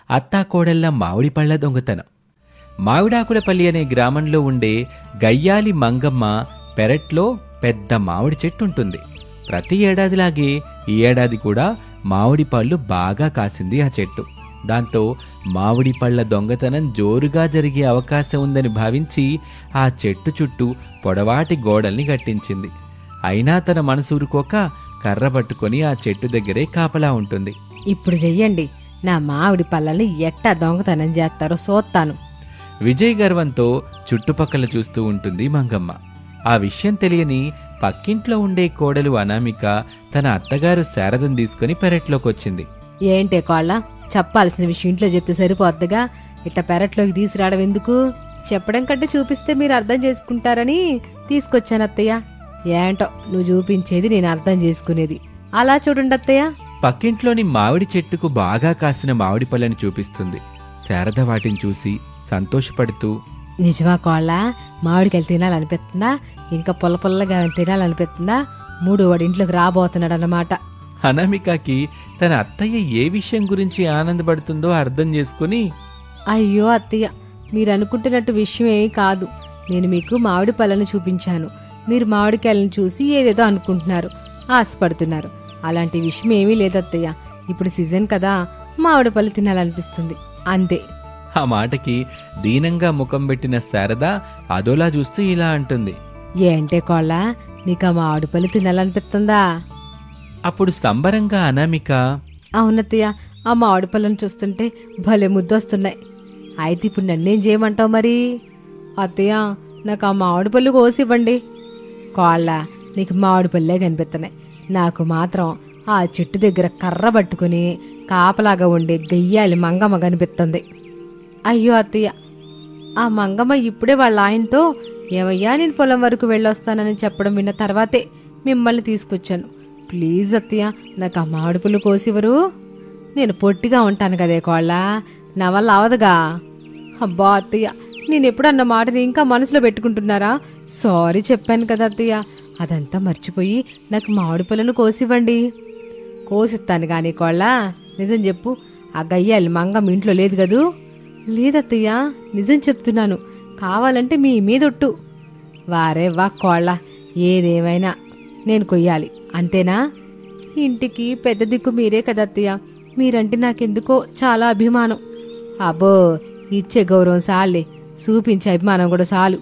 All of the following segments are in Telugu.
అత్తాకోడళ్ల మామిడి పళ్ల దొంగతనం. మామిడాకులపల్లి అనే గ్రామంలో ఉండే గయ్యాలి మంగమ్మ పెరట్లో పెద్ద మామిడి చెట్టుంటుంది. ప్రతి ఏడాదిలాగే ఈ ఏడాది కూడా మామిడి పళ్ళు బాగా కాసింది ఆ చెట్టు. దాంతో మామిడి పళ్ల దొంగతనం జోరుగా జరిగే అవకాశం ఉందని భావించి ఆ చెట్టు చుట్టూ పొడవాటి గోడల్ని కట్టించింది. అయినా తన మనసూరుకోక కర్ర పట్టుకుని ఆ చెట్టు దగ్గరే కాపలా ఉంటుంది. ఇప్పుడు చెయ్యండి, నా మామిడి పళ్ళని ఎట్టా దొంగతనం చేస్తారో సోత్తాను. విజయ్ గర్వంతో చుట్టుపక్కల చూస్తూ ఉంటుంది మంగమ్మ. ఆ విషయం తెలియని పక్కింట్లో ఉండే కోడలు అనామిక తన అత్తగారు శారదను తీసుకుని పెరట్లోకొచ్చింది. ఏంటే కోళ్ళ, చెప్పాల్సిన విషయం ఇంట్లో చెప్తే సరిపోద్దిగా, ఇట్లా పెరట్లోకి తీసుకురావడం ఎందుకు? చెప్పడం కంటే చూపిస్తే మీరు అర్థం చేసుకుంటారని తీసుకొచ్చాను అత్తయ్య. ఏంటో నువ్వు చూపించేది నేను అర్థం చేసుకునేది. అలా చూడండి అత్తయ్య. పక్కింట్లోని మామిడి చెట్టుకు బాగా కాసిన మామిడి పళ్ళని చూపిస్తుంది. శారద వాటిని చూసి సంతోషపడుతూ, నిజమా కోళ్ళ, మామిడికాయలు తినాలనిపిస్తుందా? ఇంకా పుల్ల పుల్లగా తినాలనిపిస్తుందా? మూడు వాడి ఇంట్లోకి రాబోతున్నాడన్నమాట. అనామికకి తన అత్తయ్య ఏ విషయం గురించి ఆనందపడుతుందో అర్థం చేసుకుని, అయ్యో అత్తయ్య, మీరు అనుకుంటున్నట్టు విషయం ఏమీ కాదు. నేను మీకు మామిడి పళ్ళను చూపించాను. మీరు మామిడికాయలను చూసి ఏదేదో అనుకుంటున్నారు, ఆశపడుతున్నారు. అలాంటి విషయం ఏమీ లేదత్తయ్య. ఇప్పుడు సీజన్ కదా, మామిడి పళ్ళు తినాలనిపిస్తుంది అంతే. ఆ మాటకి దీనంగా ముఖం పెట్టిన శారద అదోలా చూస్తూ ఇలా అంటుంది. ఏంటే కోళ్ళ, నీకు ఆ మామిడి పళ్ళు తినాలనిపిస్తుందా? అప్పుడు సంబరంగా అనామిక, అవునత్తయ్య, ఆ మామిడి పళ్ళను చూస్తుంటే భలే ముద్దొస్తున్నాయి. అయితే ఇప్పుడు నన్నేం చేయమంటావు మరి? అత్తయ్య, నాకు ఆ మామిడి పళ్ళు కోసివ్వండి. కోళ్ళ, నీకు మామిడి పళ్ళే కనిపిస్తున్నాయి, నాకు మాత్రం ఆ చెట్టు దగ్గర కర్ర పట్టుకుని కాపలాగా ఉండే గయ్యాలి మంగమ్మ కనిపిస్తుంది. అయ్యో అత్తయ్య, ఆ మంగమ్మ ఇప్పుడే వాళ్ళ ఆయనతో ఏమయ్యా నేను పొలం వరకు వెళ్ళొస్తానని చెప్పడం విన్న తర్వాతే మిమ్మల్ని తీసుకొచ్చాను. ప్లీజ్ అత్తయ్య, నాకు ఆ మామిడి పళ్ళు కోసివరు. నేను పొట్టిగా ఉంటాను కదే కోళ్ళ, నా వల్ల అవదుగా. అబ్బా అత్తయ్య, నేను ఎప్పుడన్న మాటని ఇంకా మనసులో పెట్టుకుంటున్నారా? సారీ చెప్పాను కదా అత్తయ్య, అదంతా మర్చిపోయి నాకు మామిడి పళ్ళను కోసివ్వండి. కోసిస్తాను గాని కోళ్ళ, నిజం చెప్పు, ఆ గయ్యాలి మంగమ్మ ఇంట్లో లేదు కదూ? లేదత్తయ్య, నిజం చెప్తున్నాను, కావాలంటే మీ మీదొట్టు. వారే వా కోళ్ళ, ఏదేమైనా నేను కొయ్యాలి అంతేనా? ఇంటికి పెద్ద దిక్కు మీరే కదత్తయ్య, మీరంటే నాకెందుకో చాలా అభిమానం. అబ్బో, ఇచ్చే గౌరవం సాలే, చూపించే అభిమానం కూడా చాలు.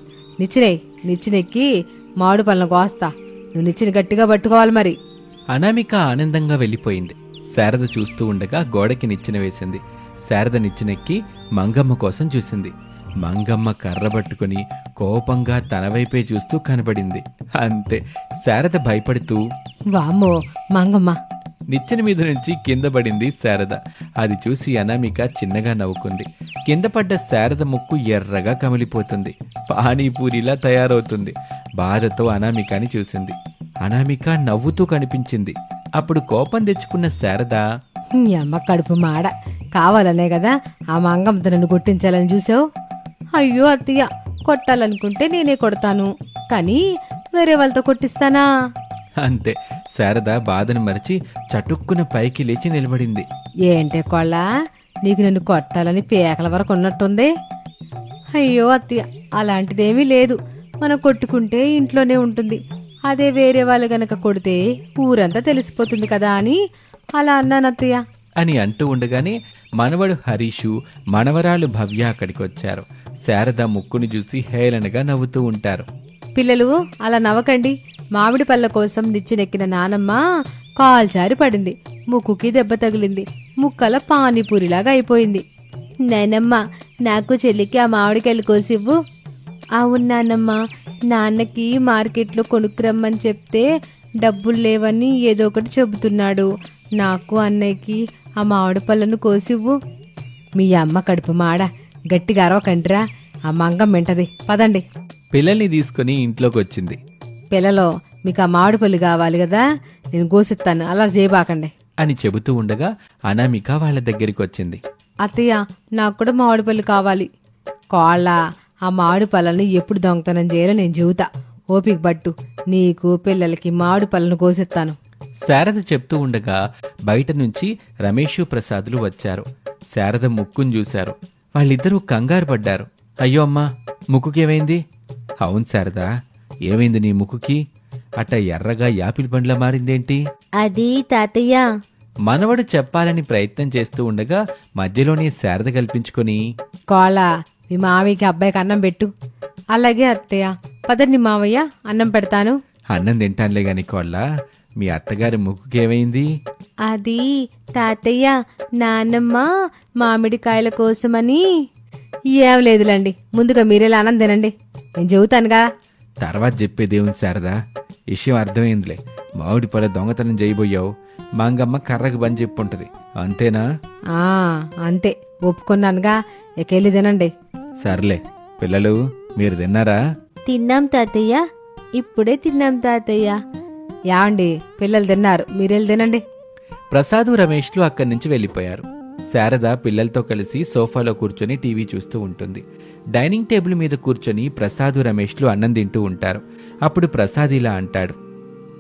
నిచ్చినెక్కి మామిడి పళ్ళను కోస్తా, నువ్వు నిచ్చిన గట్టిగా పట్టుకోవాలి మరి. అనామిక ఆనందంగా వెళ్ళిపోయింది. శారద చూస్తూ ఉండగా గోడకి నిచ్చెన వేసింది. శారద నిచ్చెనెక్కి మంగమ్మ కోసం చూసింది. మంగమ్మ కర్ర పట్టుకుని కోపంగా తన వైపే చూస్తూ కనబడింది. అంతే, శారద భయపడుతూ, వామ్మో మంగమ్మ! నిచ్చెన మీద నుంచి కింద పడింది శారద. అది చూసి అనామిక చిన్నగా నవ్వుకుంది. కింద పడ్డ శారద ముక్కు ఎర్రగా కమిలిపోతుంది, పానీపూరిలా తయారవుతుంది. బాధతో అనామికని చూసింది. అనామిక నవ్వుతూ కనిపించింది. అప్పుడు కోపం తెచ్చుకున్న శారద, అమ్మ కడుపు మాడ, కావాలనే కదా ఆ మంగమ్మతో నన్ను కొట్టించాలని చూసావు? అయ్యో అత్తయ్య, కొట్టాలనుకుంటే నేనే కొడతాను, కానీ వేరే వాళ్ళతో కొట్టిస్తానా? అంతే, శారద బాధను మరిచి చటుక్కున పైకి లేచి నిలబడింది. ఏంటే కోళ్ళ, నీకు నన్ను కొట్టాలని పేకల వరకు ఉన్నట్టుంది. అయ్యో అత్తయ్య, అలాంటిదేమీ లేదు. మనం కొట్టుకుంటే ఇంట్లోనే ఉంటుంది, అదే వేరే వాళ్ళు గనక కొడితే ఊరంతా తెలిసిపోతుంది కదా అని అలా అన్నానత్తయ్య అని అంటూ ఉండగానే మనవడు హరీషు, మనవరాలు భవ్య అక్కడికి వచ్చారు. శారద ముక్కుని చూసి హేళనగా నవ్వుతూ ఉంటారు. పిల్లలు, అలా నవ్వకండి. మామిడి పళ్ళ కోసం నిచ్చెనెక్కిన నానమ్మ కాల్చారి పడింది, ముక్కుకి దెబ్బ తగిలింది, ముక్కల పానీపూరిలాగా అయిపోయింది. నానమ్మ, నాకు చెల్లికి ఆ మామిడికాయలు కోసివ్వు. అవును నానమ్మ, నాన్నకి మార్కెట్లో కొనుక్కురమ్మని చెప్తే డబ్బులు లేవని ఏదో ఒకటి చెబుతున్నాడు. నాకు అన్నయ్యకి ఆ మామిడి పళ్ళను కోసివ్వు. మీ అమ్మ కడుపు మాడ, గట్టిగా అరవకండిరా, ఆ మంగం వింటది. పదండి. పిల్లల్ని తీసుకుని ఇంట్లోకి వచ్చింది. పిల్లలో, మీకు ఆ మామిడి పళ్ళు కావాలి కదా, నేను కోసిస్తాను, అలా చేయబాకండి అని చెబుతూ ఉండగా అనామిక వాళ్ళ దగ్గరికి వచ్చింది. అత్తయ్య, నాకు కూడా మామిడి పళ్ళు కావాలి. కోళ్ళ, ఆ మామిడి పళ్ళని ఎప్పుడు దొంగతనం చేయాలో నేను చెబుతా, ఓపిక పట్టు. నీకు పిల్లలకి మామిడి పళ్ళను కోసిస్తాను. శారద చెప్తూ ఉండగా బయట నుంచి రమేషు ప్రసాదులు వచ్చారు. శారద ముక్కును చూశారు. వాళ్ళిద్దరూ కంగారు పడ్డారు. అయ్యో అమ్మా, ముక్కుకేమైంది? అవును శారదా, ఏమైంది నీ ముక్కుకి? అట్ట ఎర్రగా యాపిల్ పండ్లా మారిందేంటి? అది తాతయ్య. మనవడు చెప్పాలని ప్రయత్నం చేస్తూ ఉండగా మధ్యలోనే శారద కల్పించుకొని, కోళ్ళ, మీ మావయ్యకి అబ్బాయికి అన్నం పెట్టు. అలాగే అత్తయ్య, పదండి మావయ్య, అన్నం పెడతాను. అన్నం తింటానులే గాని కోళ్ళ, మీ అత్తగారి ముక్కుకేమైంది? అది తాతయ్య, నాన్నమ్మ మామిడికాయల కోసమని. ఏం లేదులేండి, ముందుగా మీరేలా అన్నం తినండి, నేను చెబుతానుగా. తర్వాత చెప్పేదేముంది శారదా, విషయం అర్థమైందిలే. మామిడి పళ్ళ దొంగతనం చేయబోయావు, మంగమ్మ కర్రకు బంద్ చెప్పుంటది, అంతేనా? అంతే, ఒప్పుకున్నానుగా, ఎకెళ్ళి తినండి. సర్లే పిల్లలు, మీరు తిన్నారా? తిన్నాం తాతయ్య, ఇప్పుడే తిన్నాం తాతయ్య. యాండి, పిల్లలు తిన్నారు, మీరెళ్ళి తినండి. ప్రసాదు రమేష్లు అక్కడి నుంచి వెళ్లిపోయారు. శారద పిల్లలతో కలిసి సోఫాలో కూర్చొని టీవీ చూస్తూ ఉంటుంది. డైనింగ్ టేబుల్ మీద కూర్చొని ప్రసాదు రమేష్లు అన్నం తింటూ ఉంటారు. అప్పుడు ప్రసాద్ ఇలా అంటాడు,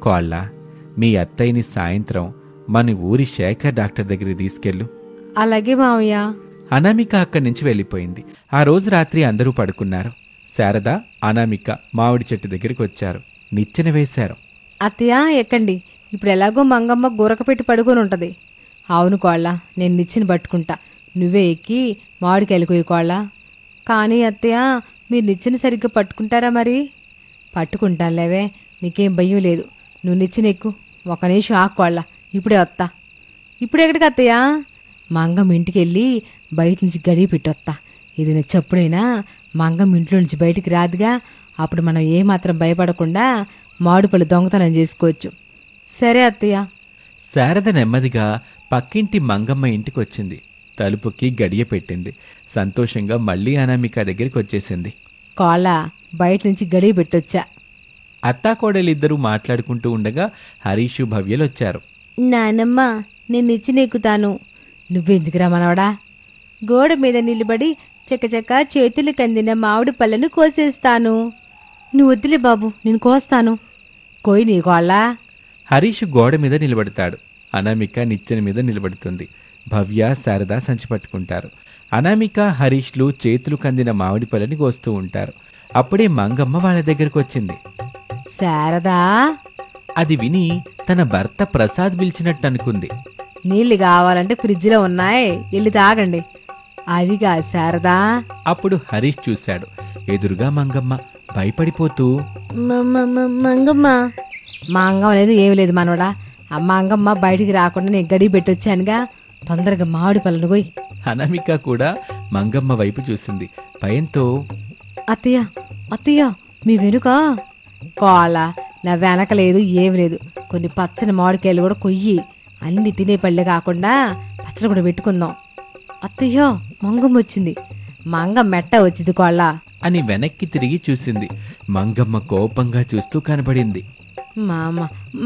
కోళ్ళ, మీ అత్తయ్యని సాయంత్రం మన ఊరి శేఖర్ డాక్టర్ దగ్గరికి తీసుకెళ్ళు. అలాగే మావయ్య. అనామిక అక్కడి నుంచి వెళ్లిపోయింది. ఆ రోజు రాత్రి అందరూ పడుకున్నారు. శారద, అనామిక మామిడి చెట్టు దగ్గరికి వచ్చారు. నిచ్చెన వేశారు. అత్తయ్య ఎక్కండి, ఇప్పుడు ఎలాగో మంగమ్మ గురక పెట్టి పడుకొని ఉంటది. అవును కోళ్ళ, నేను నిచ్చెన పట్టుకుంటా, నువ్వే ఎక్కి మామిడికాయలు కొయ్యి కోళ్ళ. కానీ అత్తయ్య, మీరు నిచ్చెన సరిగ్గా పట్టుకుంటారా మరి? పట్టుకుంటానులేవే, నీకేం భయం లేదు, నువ్వు నిచ్చెన ఎక్కు. ఒక నిమిషం ఆకోళ్ళ, ఇప్పుడే వస్తా. ఇప్పుడెక్కడికి అత్తయ్య? మంగమ్మ ఇంటికి వెళ్ళి బయట నుంచి గడియ పెట్టొత్తా. ఇది నేను చెప్పుడైనా మంగమ్మ ఇంట్లో నుంచి బయటికి రాదుగా, అప్పుడు మనం ఏమాత్రం భయపడకుండా మామిడిపళ్ళు దొంగతనం చేసుకోవచ్చు. సరే అత్తయ్య. శారద నెమ్మదిగా పక్కింటి మంగమ్మ ఇంటికొచ్చింది. తలుపుకి గడియ పెట్టింది. సంతోషంగా మళ్లీ అనామిక దగ్గరికి వచ్చేసింది. కోళ్ళ, బయట నుంచి గడియ పెట్టొచ్చా. అత్తాకోడలిద్దరూ మాట్లాడుకుంటూ ఉండగా హరీషు, భవ్యలొచ్చారు. నానమ్మ, నేను నిచ్చినెక్కుతాను. నువ్వెందుకురా మనవడా? గోడ మీద నిలబడి చకచక చేతులు కందిన మామిడి పళ్ళను కోసేస్తాను. నువ్వు వద్దులే బాబు, నేను కోస్తాను. కోయి నీ కోళ్ళ. హరీష్ గోడ మీద నిలబడతాడు. అనామిక నిచ్చెన మీద నిలబడుతుంది. భవ్య, శారద సంచి పట్టుకుంటారు. అనామిక, హరీష్లు చేతులు కందిన మామిడి పళ్ళని కోస్తూ ఉంటారు. అప్పుడే మంగమ్మ వాళ్ళ దగ్గరకు వచ్చింది. శారదా. అది విని తన భర్త ప్రసాద్ పిలిచినట్టు అనుకుంది. నీళ్లు కావాలంటే ఫ్రిడ్జ్లో ఉన్నాయి, వెళ్ళి తాగండి. అదిగా శారదా. అప్పుడు హరీష్ చూశాడు. ఎదురుగా మంగమ్మ భయపడిపోతూ, మంగమ్మ. మా అంగం లేదు, ఏమి లేదు మనవడా. అమ్మ అంగమ్మ బయటికి రాకుండా నేను గడి పెట్టొచ్చానుగా, తొందరగా మామిడి పళ్ళను పోయి. అనామిక కూడా మంగమ్మ వైపు చూసింది భయంతో. అత్తయ్య, అత్తయ్య, మీ వెనుక. కోళ్ళ, నా వెనక లేదు, ఏమి లేదు. కొన్ని పచ్చని మామిడికాయలు కూడా కొయ్యి, అన్ని తినే పళ్ళే కాకుండా పచ్చడి కూడా పెట్టుకుందాం. అత్తయ్య, మంగమ్మ వచ్చింది. మంగ మెట్ట వచ్చింది కోళ్ళ అని వెనక్కి తిరిగి చూసింది. మంగమ్మ కోపంగా చూస్తూ కనబడింది.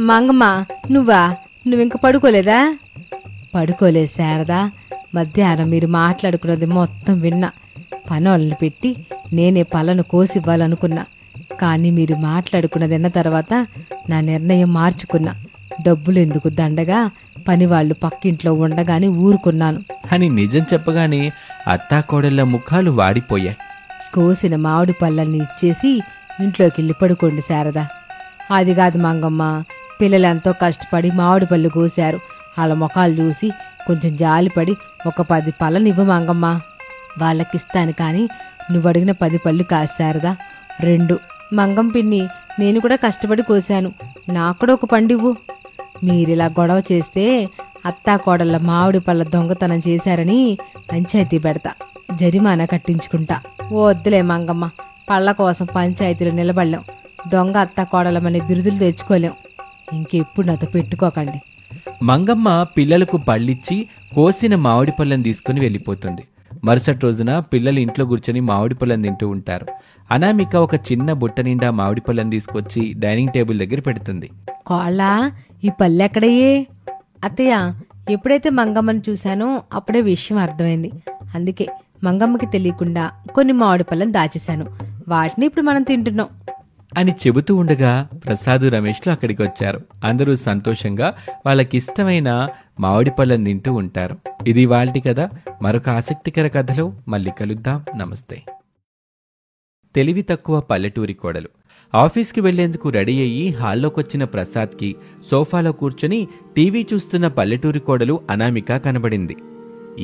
మంగమ్మ, నువ్వింక పడుకోలేదా? పడుకోలేదు శారదా. మధ్యాహ్నం మీరు మాట్లాడుకున్నది మొత్తం విన్నా. పనోళ్ళని పెట్టి నేనే పళ్ళను కోసివ్వాలనుకున్నా. కానీ మీరు మాట్లాడుకున్నది విన్న తర్వాత నా నిర్ణయం మార్చుకున్నా. డబ్బులు ఎందుకు దండగా, పనివాళ్లు పక్కింట్లో ఉండగానే ఊరుకున్నాను అని నిజం చెప్పగానే అత్తాకోడళ్ల ముఖాలు వాడిపోయాయి. కోసిన మామిడి పళ్ళని ఇచ్చేసి ఇంట్లోకెళ్ళి పడుకోండి శారదా. అది కాదు మంగమ్మ, పిల్లలెంతో కష్టపడి మామిడి పళ్ళు కోశారు. వాళ్ళ ముఖాలు చూసి కొంచెం జాలిపడి ఒక 10 పళ్ళనివ్వు మంగమ్మ. వాళ్ళకిస్తాను, కానీ నువ్వు అడిగిన 10 పళ్ళు కాదు శారదా, 2. మంగం పిన్ని, నేను కూడా కష్టపడి కోశాను, నాకు కూడా ఒక పండివ్వు. మీరిలా గొడవ చేస్తే అత్తాకోడళ్ళ మామిడి పళ్ళ దొంగతనం చేశారని పంచాయతీ పెడతా, జరిమానా కట్టించుకుంటా. వద్దులే మంగమ్మ, పళ్ళ కోసం పంచాయతీలో నిలబడలేం, దొంగ అత్తాకోడలమనే బిరుదులు తెచ్చుకోలేం. ఇంకెప్పుడు నాతో పెట్టుకోకండి. మంగమ్మ పిల్లలకు పళ్ళిచ్చి కోసిన మామిడి పళ్ళని తీసుకుని వెళ్ళిపోతుంది. మరుసటి రోజున పిల్లలు ఇంట్లో కూర్చొని మామిడి పళ్ళని తింటూ ఉంటారు. అనామిక ఒక చిన్న బుట్ట నిండా మామిడి పళ్ళని తీసుకొచ్చి డైనింగ్ టేబుల్ దగ్గర పెడుతుంది. కోళ్ళ, ఈ పళ్ళెక్కడయ్యే? అత్తయ్య, ఎప్పుడైతే మంగమ్మని చూశానో అప్పుడే విషయం అర్థమైంది. అందుకే మంగమ్మకి తెలియకుండా కొన్ని మామిడి పళ్ళని దాచేశాను. వాటిని ఇప్పుడు మనం తింటున్నాం అని చెబుతూ ఉండగా ప్రసాద్ రమేష్లు అక్కడికి వచ్చారు. అందరూ సంతోషంగా వాళ్ళకిష్టమైన మామిడి పళ్ళని తింటూ ఉంటారు. ఇది వాళ్ళటి కథ. మరొక ఆసక్తికర కథలో మళ్ళీ కలుద్దాం. నమస్తే. తెలివి తక్కువ పల్లెటూరి కోడలు. ఆఫీస్కి వెళ్లేందుకు రెడీ అయ్యి హాల్లోకొచ్చిన ప్రసాద్కి సోఫాలో కూర్చొని టీవీ చూస్తున్న పల్లెటూరి కోడలు అనామిక కనబడింది.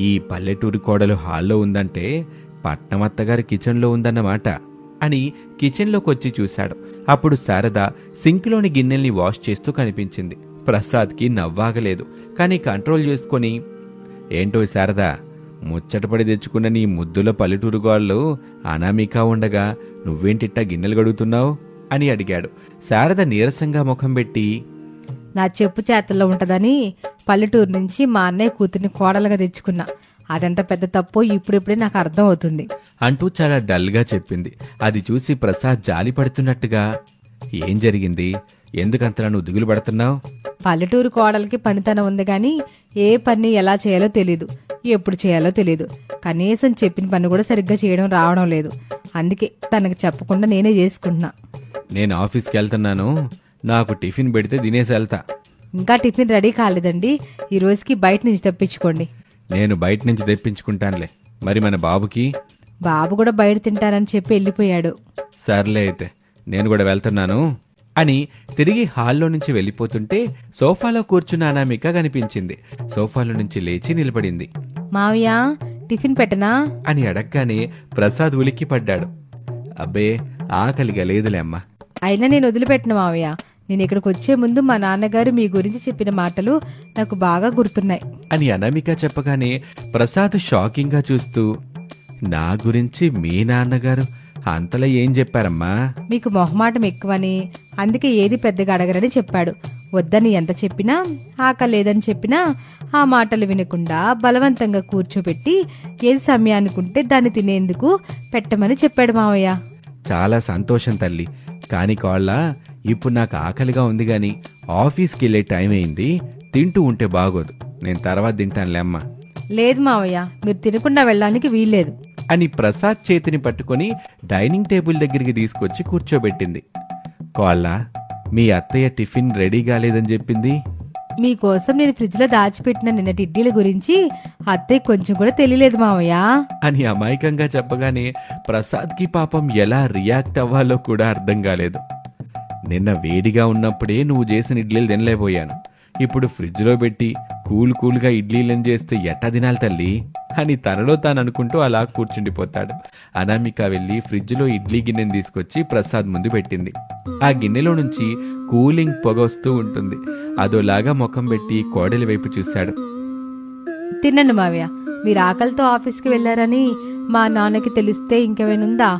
ఈ పల్లెటూరి కోడలు హాల్లో ఉందంటే పట్నం అత్తగారి కిచెన్లో ఉందన్నమాట అని కిచెన్లోకొచ్చి చూశాడు. అప్పుడు శారద సింక్లోని గిన్నెల్ని వాష్ చేస్తూ కనిపించింది. ప్రసాద్కి నవ్వాగలేదు. కానీ కంట్రోల్ చేసుకొని, ఏంటో శారదా, ముచ్చటపడి తెచ్చుకున్న నీ ముద్దుల పల్లెటూరు గోళ్ళు అనామిక ఉండగా నువ్వేంటిట్టా గిన్నెలు గడుగుతున్నావు అని అడిగాడు. శారద నీరసంగా ముఖం పెట్టి, నా చెప్పు చేతల్లో ఉంటదని పల్లెటూరు నుంచి మా అన్నయ్య కూతుర్ని కోడలుగా తెచ్చుకున్నా. అదెంత పెద్ద తప్పో ఇప్పుడిప్పుడే నాకు అర్థం అవుతుంది అంటూ చాలా డల్గా చెప్పింది. అది చూసి ప్రసాద్ జాలి పడుతున్నట్టుగా, ఏం జరిగింది, ఎందుకంతలా నువ్వు దిగులు పడుతున్నావు? పల్లెటూరు కోడలకి పనితనం ఉంది గాని ఏ పని ఎలా చేయాలో తెలీదు, ఎప్పుడు చేయాలో తెలీదు. కనీసం చెప్పిన పని కూడా సరిగ్గా చేయడం రావడం లేదు. అందుకే తనకు చెప్పకుండా నేనే చేసుకుంటున్నా. నేను ఆఫీస్కి వెళ్తున్నాను, నాకు టిఫిన్ పెడితే తినేసి వెళ్తా. ఇంకా టిఫిన్ రెడీ కాలేదండి, ఈ రోజుకి బయట నుంచి తెప్పించుకోండి. నేను బయట నుంచి తెప్పించుకుంటానులే. మరి మన బాబుకి? బాబు కూడా బయట తింటానని చెప్పి వెళ్ళిపోయాడు. సర్లే అయితే, నేను కూడా వెళ్తున్నాను అని తిరిగి హాల్లో నుంచి వెళ్ళిపోతుంటే సోఫాలో కూర్చున్న అనామిక కనిపించింది. సోఫాలో నుంచి లేచి నిలబడింది. మావయ్య, టిఫిన్ పెట్టనా అని అడగగానే ప్రసాద్ ఉలిక్కి పడ్డాడు. అబ్బే, ఆకలిగా లేదులే అమ్మా. అయినా నేను వదిలిపెట్టిన మావయ్య. నేను ఇక్కడికి వచ్చే ముందు మా నాన్నగారు మీ గురించి చెప్పిన మాటలు నాకు బాగా గుర్తున్నాయి అని అనామిక చెప్పగానే ప్రసాద్ షాకింగ్ గా చూస్తూ, నా గురించి మీ నాన్నగారు అంతలా ఏం చెప్పారమ్మా? మీకు మొహమాటం ఎక్కువని, అందుకే ఏది పెద్దగా అడగరని చెప్పాడు. వద్దని ఎంత చెప్పినా, ఆకలి లేదని చెప్పినా ఆ మాటలు వినకుండా బలవంతంగా కూర్చోబెట్టి ఏది సమయానుకుంటే దాన్ని తినేందుకు పెట్టమని చెప్పాడు మావయ్య. చాలా సంతోషం తల్లి. కాని కోళ్ళ, ఇప్పుడు నాకు ఆకలిగా ఉంది గాని ఆఫీస్కి వెళ్ళే టైం అయింది. తింటూ ఉంటే బాగోదు. నేను తర్వాత తింటానులే అమ్మా. లేదు మావయ్య, మీరు తినకుండా వెళ్ళడానికి వీల్లేదు అని ప్రసాద్ చేతిని పట్టుకుని డైనింగ్ టేబుల్ దగ్గరికి తీసుకొచ్చి కూర్చోబెట్టింది. కోళ్ళ, మీ అత్తయ్య టిఫిన్ రెడీ కాలేదని చెప్పింది. మీకోసం నేను ఫ్రిడ్జ్ లో దాచిపెట్టిన నిన్నటి ఇడ్లీల గురించి అత్తయ్య కొంచెం కూడా తెలియలేదు మావయ్య అని అమాయకంగా చెప్పగానే ప్రసాద్కి పాపం ఎలా రియాక్ట్ అవ్వాలో కూడా అర్థం కాలేదు. నిన్న వేడిగా ఉన్నప్పుడే నువ్వు చేసిన ఇడ్లీలు తినలేకపోయాను. ఇప్పుడు ఫ్రిడ్జ్లో పెట్టి కూల్గా ఇడ్లీలను చేస్తే ఎట్టా తినాలి తల్లి అని తనలో తాను అనుకుంటూ అలా కూర్చుండిపోతాడు. అనామిక వెళ్లి ఫ్రిడ్జ్లో ఇడ్లీ గిన్నెని తీసుకొచ్చి ప్రసాద్ ముందు పెట్టింది. ఆ గిన్నెలో నుంచి కూలింగ్ పొగ వస్తూ ఉంటుంది. అదోలాగా ముఖం పెట్టి కోడలి వైపు చూశాడు. తినండి మావయ్య. మీరు ఆకలితో ఆఫీస్కి వెళ్లారని మా నాన్నకి తెలిస్తే ఇంకేమైనా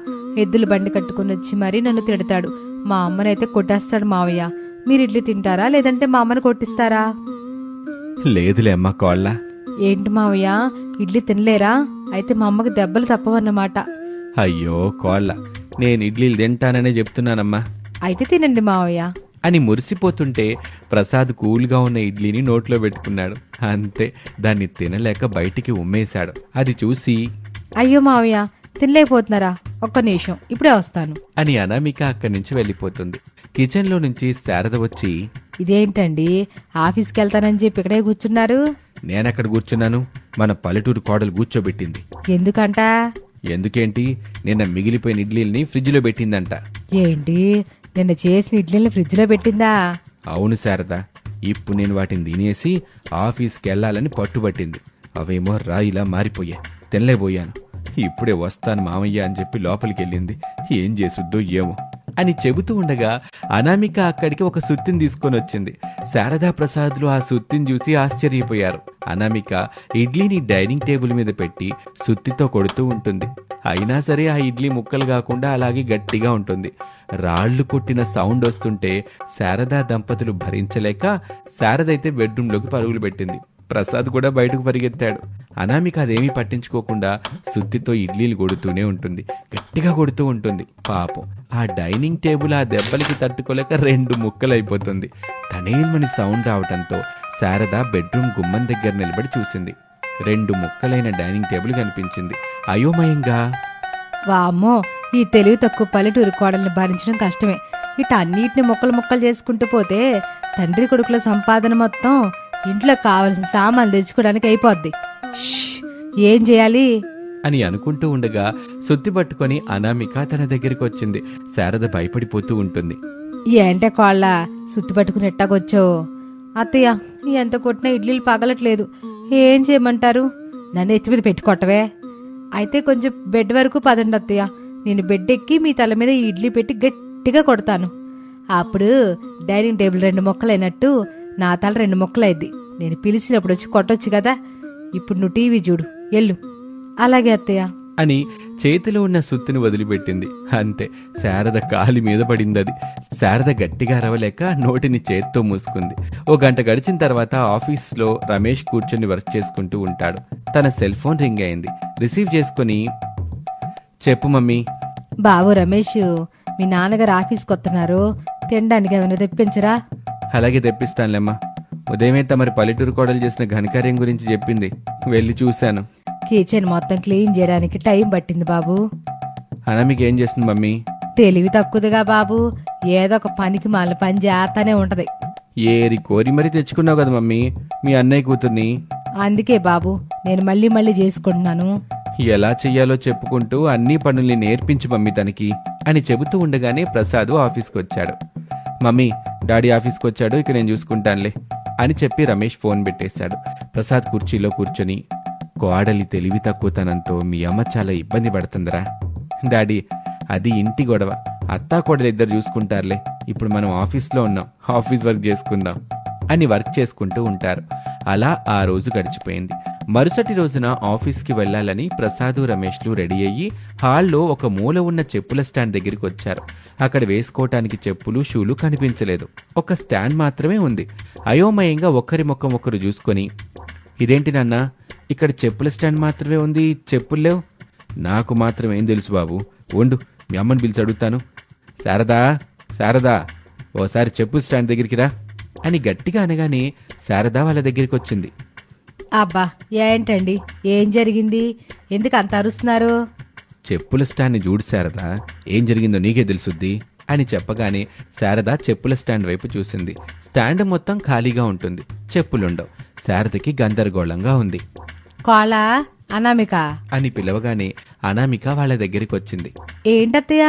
ఎద్దులు బండి కట్టుకుని వచ్చి మరీ నన్ను తిడతాడు. మా అమ్మనైతే కొట్టేస్తాడు మావయ్య. మీరు ఇడ్లీ తింటారా లేదంటే మా అమ్మని కొట్టిస్తారా? లేదులే అమ్మా కోళ్ళ. ఏంటి మావయ్య, ఇడ్లీ తినలేరా? అయితే మా అమ్మకి దెబ్బలు తప్పవన్నమాట. అయ్యో కోళ్ళ, నేను ఇడ్లీలు తింటాననే చెప్తున్నానమ్మా. అయితే తినండి మావయ్య అని మురిసిపోతుంటే ప్రసాద్ కూల్గా ఉన్న ఇడ్లీని నోట్లో పెట్టుకున్నాడు. అంతే, దాన్ని తినలేక బయటికి ఉమ్మేశాడు. అది చూసి, అయ్యో మావయ్య, తినలేకపోతున్నారా? ఒక్క నిమిషం, ఇప్పుడే వస్తాను అని అనామిక అక్కడి నుంచి వెళ్ళిపోతుంది. కిచెన్లో నుంచి శారద వచ్చి, ఇదేంటండి, ఆఫీస్కి వెళ్తానని చెప్పి ఇక్కడే కూర్చున్నారు? నేనెక్కడ కూర్చున్నాను, మన పల్లెటూరు కోడలు కూర్చోబెట్టింది. ఎందుకంట? ఎందుకేంటి, నిన్న మిగిలిపోయిన ఇడ్లీల్ని ఫ్రిడ్జ్లో పెట్టిందంట. ఏంటి, నిన్న చేసిన ఇడ్లీని ఫ్రిడ్జ్ లో పెట్టిందా? అవును శారద, ఇప్పుడు నేను వాటిని తినేసి ఆఫీస్కి వెళ్లాలని పట్టుబట్టింది. అవేమో రాయిలా మారిపోయా, తినలేబోయాను. ఇప్పుడే వస్తాను మామయ్య అని చెప్పి లోపలికి వెళ్ళింది. ఏం చేసుద్దో ఏమో అని చెబుతూ ఉండగా అనామిక అక్కడికి ఒక సుత్తిని తీసుకొని వచ్చింది. శారదా ప్రసాద్లు ఆ సుత్తిని చూసి ఆశ్చర్యపోయారు. అనామిక ఇడ్లీని డైనింగ్ టేబుల్ మీద పెట్టి సుత్తితో కొడుతూ ఉంటుంది. అయినా సరే ఆ ఇడ్లీ ముక్కలు కాకుండా అలాగే గట్టిగా ఉంటుంది. రాళ్లు కొట్టిన సౌండ్ వస్తుంటే శారదా దంపతులు భరించలేక శారదైతే బెడ్రూమ్లోకి పరుగులు పెట్టింది. ప్రసాద్ కూడా బయటకు పరిగెత్తాడు. అనామిక అదేమీ పట్టించుకోకుండా సుత్తితో ఇడ్లీలు కొడుతూనే ఉంటుంది, గట్టిగా కొడుతూ ఉంటుంది. పాపం ఆ డైనింగ్ టేబుల్ ఆ దెబ్బలకి తట్టుకోలేక 2 ముక్కలైపోతుంది. తనేమని సౌండ్ రావటంతో శారద బెడ్రూమ్ గుమ్మం దగ్గర నిలబడి చూసింది. 2 ముక్కలైన డైనింగ్ టేబుల్ కనిపించింది. అయోమయంగా, వామ్మో, ఈ తెలివి తక్కువ పల్లెటూరు కోడల్ని భరించడం కష్టమే. ఇట అన్నిటిని ముక్కలు ముక్కలు చేసుకుంటూ పోతే తండ్రి కొడుకుల సంపాదన మొత్తం ఇంట్లో కావలసిన సామాన్లు తెచ్చుకోవడానికి అయిపోద్ది. ష్, ఏం చేయాలి అని అనుకుంటూ ఉండగా సుత్తి పట్టుకొని అనామిక తన దగ్గరికి వచ్చింది. శారద భయపడిపోతూ ఉంటుంది. ఏంటే కోళ్ళ సుత్తి పట్టుకుని ఎట్టాకొచ్చావు? అత్తయ్య, ఎంత కొట్టినా ఇడ్లీలు పగలట్లేదు, ఏం చేయమంటారు? నన్ను ఎత్తి మీద పెట్టుకోవటవే. అయితే కొంచెం బెడ్ వరకు పదండి అత్తయ్య, నేను బెడ్ ఎక్కి మీ తల మీద ఈ ఇడ్లీ పెట్టి గట్టిగా కొడతాను. అప్పుడు డైనింగ్ టేబుల్ 2 ముక్కలైనట్టు నా తల 2 ముక్కలైద్ది. నేను పిలిచినప్పుడు వచ్చి కొట్టొచ్చు కదా. ఇప్పుడు నువ్వు టీవీ చూడు, ఎల్లు. అలాగే అత్తయ్య అని చేతిలో ఉన్న సుత్తిని వదిలిపెట్టింది. అంతే, శారద కాలి మీద పడింది. అది శారద గట్టిగా అరవలేక నోటిని చేత్తో మూసుకుంది. 1 గంట గడిచిన తర్వాత ఆఫీస్లో రమేష్ కూర్చొని వర్క్ చేసుకుంటూ ఉంటాడు. తన సెల్ ఫోన్ రింగ్ అయింది. రిసీవ్ చేసుకుని, చెప్పు మమ్మీ. బాబు రమేష్, మీ నాన్నగారు ఆఫీస్కి వస్తున్నారు, తినడానికి ఏమైనా తెప్పించరా? అలాగే తెప్పిస్తానులేమ్మా. ఉదయమే తమరి పల్లెటూరు కోడలు చేసిన ఘనకార్యం గురించి చెప్పింది, వెళ్ళి చూశాను. కిచెన్ మొత్తం క్లీన్ చేయడానికి టైం పట్టింది బాబు. అనామిక ఏం చేస్తుంది మమ్మీ? తెలివి తక్కువదిగా బాబు, ఏదో ఒక పనికి మళ్ళీ పని చేస్తానే ఉంటది. ఏరి కోరి మరీ తెచ్చుకున్నావు కదా మమ్మీ మీ అన్నయ్య కూతుర్ని. అందుకే బాబు నేను మళ్ళీ మళ్ళీ చేసుకుంటున్నాను. ఎలా చెయ్యాలో చెప్పుకుంటూ అన్ని పనుల్ని నేర్పించు మమ్మీ తనకి అని చెబుతూ ఉండగానే ప్రసాద్ ఆఫీస్కి వచ్చాడు. మమ్మీ, డాడీ ఆఫీస్కి వచ్చాడు, ఇక నేను చూసుకుంటానులే అని చెప్పి రమేష్ ఫోన్ పెట్టేశాడు. ప్రసాద్ కుర్చీలో కూర్చొని, కోడలి తెలివి తక్కువతనంతో మీ అమ్మ చాలా ఇబ్బంది పడుతుందిరా. డాడీ, అది ఇంటి గొడవ, అత్తా కోడలు ఇద్దరు చూసుకుంటారులే. ఇప్పుడు మనం ఆఫీస్లో ఉన్నాం, ఆఫీస్ వర్క్ చేసుకుందాం అని వర్క్ చేసుకుంటూ ఉంటారు. అలా ఆ రోజు గడిచిపోయింది. మరుసటి రోజున ఆఫీస్కి వెళ్లాలని ప్రసాదు రమేష్లు రెడీ అయ్యి హాల్లో ఒక మూల ఉన్న చెప్పుల స్టాండ్ దగ్గరికి వచ్చారు. అక్కడ వేసుకోవటానికి చెప్పులు, షూలు కనిపించలేదు. ఒక స్టాండ్ మాత్రమే ఉంది. అయోమయంగా ఒకరి ముఖం ఒకరు చూసుకొని, ఇదేంటి నాన్న, ఇక్కడ చెప్పుల స్టాండ్ మాత్రమే ఉంది, చెప్పులు లేవు? నాకు మాత్రం ఏం తెలుసు బాబు, ఉండు మీ అమ్మని పిలిచి అడుగుతాను. శారదా, శారదా, ఓసారి చెప్పు స్టాండ్ దగ్గరికి రా అని గట్టిగా అనగానే శారదా వాళ్ళ దగ్గరికి వచ్చింది. అబ్బా, ఏంటండి, ఏం జరిగింది? ఎందుకు అంత అరుస్తున్నారు? చెప్పుల స్టాండ్ని చూడు శారదా, ఏం జరిగిందో నీకే తెలుసుద్ది అని చెప్పగానే శారద చెప్పుల స్టాండ్ వైపు చూసింది. స్టాండ్ మొత్తం ఖాళీగా ఉంటుంది, చెప్పులుండవు. శారదకి గందరగోళంగా ఉంది. కోళ్ళ, అనామిక అని పిలవగానే అనామిక వాళ్ళ దగ్గరికి వచ్చింది. ఏంటత్తయ్య,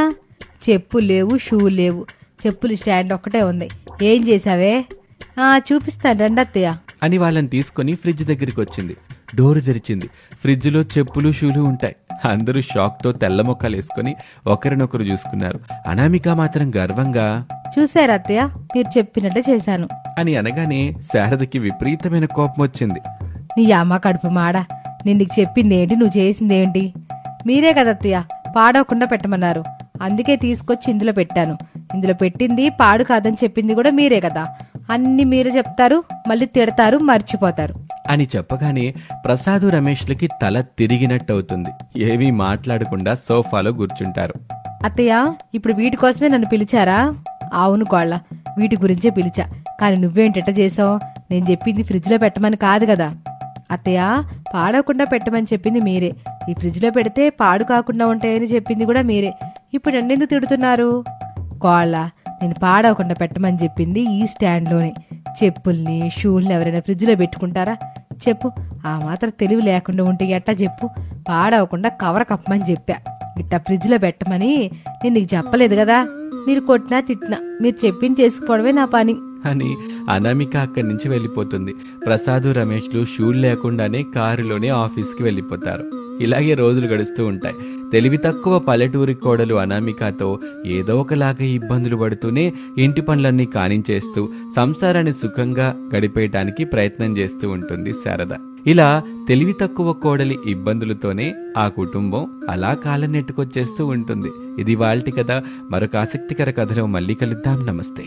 చెప్పులు లేవు, షూ లేవు, చెప్పులు స్టాండ్ ఒక్కటే ఉంది, ఏం చేసావే? చూపిస్తాను రండి అత్తయ్య అని వాళ్ళని తీసుకుని ఫ్రిడ్జ్ దగ్గరికి వచ్చింది. డోరు తెరిచింది. ఫ్రిడ్జ్లో చెప్పులు, షూలు ఉంటాయి. అందరూ షాక్తో తెల్ల మొక్కలు వేసుకుని ఒకరినొకరు చూసుకున్నారు. అనామిక మాత్రం గర్వంగా, చూసారా అత్తయ్య, మీరు చెప్పినట్టే చేశాను అని అనగానే శారదకి విపరీతమైన కోపం వచ్చింది. నీ అమ్మ కడుపు మాడ, నేను నీకు చెప్పిందేంటి, నువ్వు చేసిందేంటి? మీరే కదా అత్తయ్య పాడవకుండా పెట్టమన్నారు, అందుకే తీసుకొచ్చి ఇందులో పెట్టాను. ఇందులో పెట్టింది పాడు కాదని చెప్పింది కూడా మీరే కదా. అన్ని మీరే చెప్తారు, మళ్ళీ తిడతారు, మర్చిపోతారు అని చెప్పగానే ప్రసాదు రమేష్లకి తల తిరిగినట్టవుతుంది. ఏమీ మాట్లాడకుండా సోఫాలో కూర్చుంటారు. అత్తయ్య, ఇప్పుడు వీటి కోసమే నన్ను పిలిచారా? అవును కోళ్ళ, వీటి గురించే పిలిచా. కానీ నువ్వేంటెట్ట చేసావు? నేను చెప్పింది ఫ్రిడ్జ్ లో పెట్టమని కాదు కదా. అత్తయ్య, పాడవకుండా పెట్టమని చెప్పింది మీరే, ఈ ఫ్రిడ్జ్ లో పెడితే పాడు కాకుండా ఉంటాయని చెప్పింది కూడా మీరే. ఇప్పుడు నన్నెందుకు తిడుతున్నారు? కోళ్ళ, నేను పాడవకుండా పెట్టమని చెప్పింది ఈ స్టాండ్లోనే. చెప్పుల్ని, షూల్ని ఎవరైనా ఫ్రిడ్జ్ లో పెట్టుకుంటారా చెప్పు? ఆ మాత్రం తెలివి లేకుండా ఉంటే ఎట్టా చెప్పు? పాడవకుండా కవర్ కప్పమని చెప్పా, ఇట్టా ఫ్రిడ్జ్ లో పెట్టమని నేను నీకు చెప్పలేదు కదా. మీరు కొట్టినా తిట్టినా మీరు చెప్పింది చేసుకుపోవడమే నా పని అని అనామిక అక్కడి నుంచి వెళ్ళిపోతుంది. ప్రసాదు రమేష్లు షూలు లేకుండానే కారులోనే ఆఫీస్కి వెళ్ళిపోతారు. ఇలాగే రోజులు గడుస్తూ ఉంటాయి. తెలివి తక్కువ పల్లెటూరి కోడలు అనామికతో ఏదో ఒకలాగా ఇబ్బందులు పడుతూనే ఇంటి పనులన్నీ కానించేస్తూ సంసారాన్ని సుఖంగా గడిపేయటానికి ప్రయత్నం చేస్తూ ఉంటుంది శారద. ఇలా తెలివి తక్కువ కోడలి ఇబ్బందులతోనే ఆ కుటుంబం అలా కాలం నెట్టుకొచ్చేస్తూ ఉంటుంది. ఇది వాల్టి కథ. మరొక ఆసక్తికర కథలో మళ్ళీ కలుద్దాం. నమస్తే.